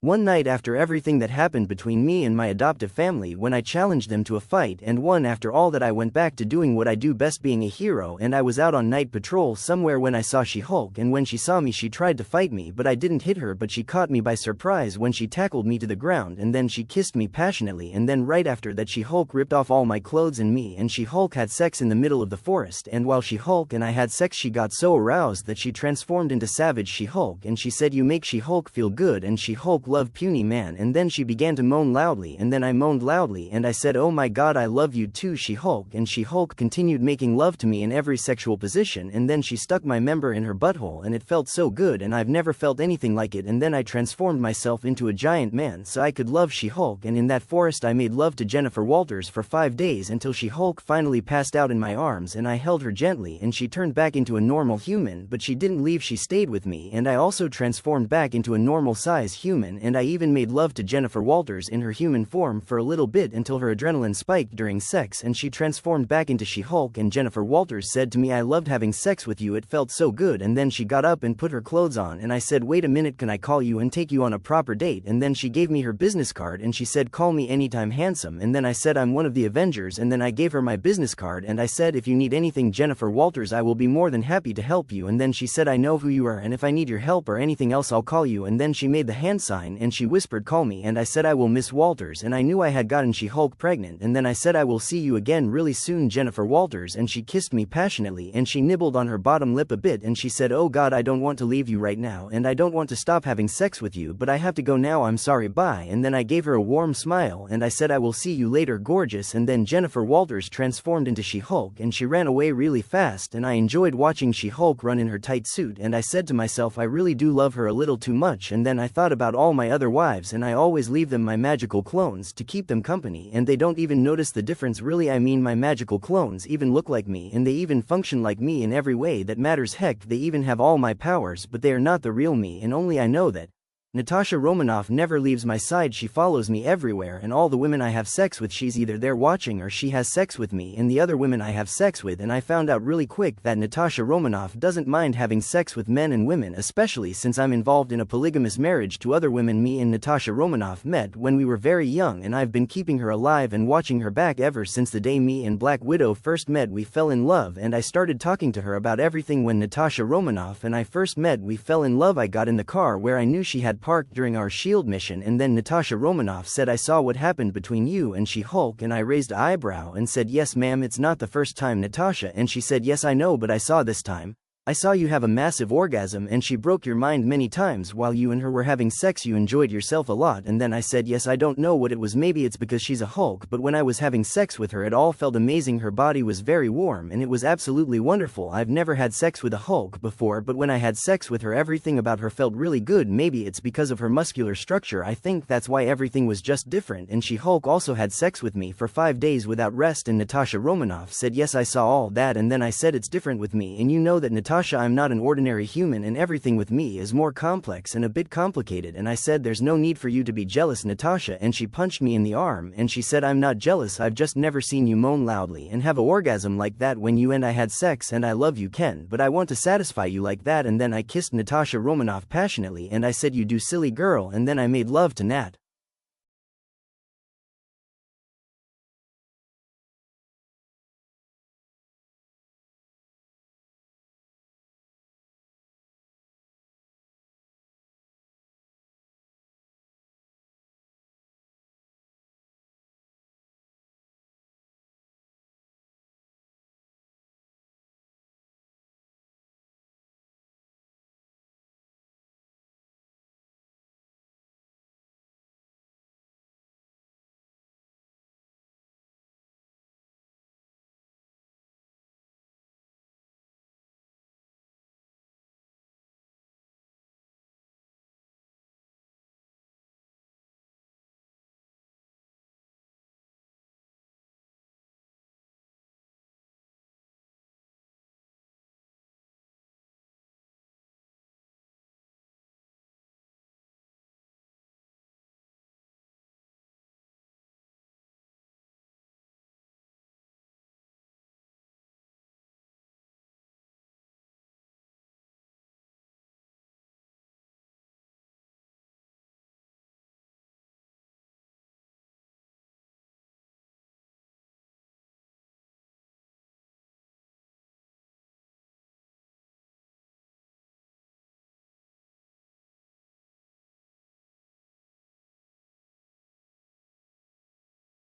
One night after everything that happened between me and my adoptive family, when I challenged them to a fight and won, after all that I went back to doing what I do best, being a hero, and I was out on night patrol somewhere when I saw She-Hulk, and when she saw me she tried to fight me, but I didn't hit her, but she caught me by surprise when she tackled me to the ground, and then she kissed me passionately, and then right after that She-Hulk ripped off all my clothes and me and She-Hulk had sex in the middle of the forest, and while She-Hulk and I had sex she got so aroused that she transformed into savage She-Hulk, and she said, "You make She-Hulk feel good," and She-Hulk loved puny man, and then she began to moan loudly, and then I moaned loudly and I said, "Oh my god, I love you too, She-Hulk," and She-Hulk continued making love to me in every sexual position, and then she stuck my member in her butthole and it felt so good and I've never felt anything like it, and then I transformed myself into a giant man so I could love She-Hulk, and in that forest I made love to Jennifer Walters for 5 days until She-Hulk finally passed out in my arms, and I held her gently and she turned back into a normal human, but she didn't leave, she stayed with me, and I also transformed back into a normal size human, and I even made love to Jennifer Walters in her human form for a little bit until her adrenaline spiked during sex and she transformed back into She-Hulk, and Jennifer Walters said to me, "I loved having sex with you, it felt so good," and then she got up and put her clothes on, and I said, "Wait a minute, can I call you and take you on a proper date?" And then she gave me her business card and she said, "Call me anytime, handsome," and then I said, "I'm one of the Avengers," and then I gave her my business card and I said, "If you need anything, Jennifer Walters, I will be more than happy to help you," and then she said, "I know who you are, and if I need your help or anything else I'll call you," and then she made the hand sign and she whispered, "Call me," and I said, "I will, Miss Walters," and I knew I had gotten She-Hulk pregnant, and then I said, "I will see you again really soon, Jennifer Walters," and she kissed me passionately and she nibbled on her bottom lip a bit and she said, "Oh god, I don't want to leave you right now, and I don't want to stop having sex with you, but I have to go now, I'm sorry, bye," and then I gave her a warm smile and I said, "I will see you later, gorgeous," and then Jennifer Walters transformed into She-Hulk and she ran away really fast, and I enjoyed watching She-Hulk run in her tight suit, and I said to myself, I really do love her a little too much, and then I thought about all my other wives and I always leave them my magical clones to keep them company, and they don't even notice the difference, really, I mean my magical clones even look like me and they even function like me in every way that matters, heck, they even have all my powers, but they are not the real me, and only I know that. Natasha Romanoff never leaves my side, she follows me everywhere, and all the women I have sex with she's either there watching or she has sex with me and the other women I have sex with, and I found out really quick that Natasha Romanoff doesn't mind having sex with men and women, especially since I'm involved in a polygamous marriage to other women. Me and Natasha Romanoff met when we were very young, and I've been keeping her alive and watching her back ever since the day me and Black Widow first met. We fell in love and I started talking to her about everything. When Natasha Romanoff and I first met, we fell in love. I got in the car where I knew she had parked during our SHIELD mission, and then Natasha Romanoff said, "I saw what happened between you and She-Hulk," and I raised an eyebrow and said, "Yes ma'am, it's not the first time, Natasha," and she said, "Yes I know, but I saw this time. I saw you have a massive orgasm and she broke your mind many times while you and her were having sex, you enjoyed yourself a lot," and then I said, "Yes, I don't know what it was, maybe it's because she's a Hulk, but when I was having sex with her it all felt amazing, her body was very warm and it was absolutely wonderful. I've never had sex with a Hulk before, but when I had sex with her everything about her felt really good, maybe it's because of her muscular structure, I think that's why everything was just different, and She-Hulk also had sex with me for 5 days without rest," and Natasha Romanoff said, "Yes, I saw all that," and then I said, "It's different with me, and you know that, Natasha, I'm not an ordinary human and everything with me is more complex and a bit complicated," and I said, "There's no need for you to be jealous, Natasha," and she punched me in the arm and she said, "I'm not jealous, I've just never seen you moan loudly and have an orgasm like that when you and I had sex, and I love you, Ken, but I want to satisfy you like that," and then I kissed Natasha Romanoff passionately and I said, "You do, silly girl," and then I made love to Nat.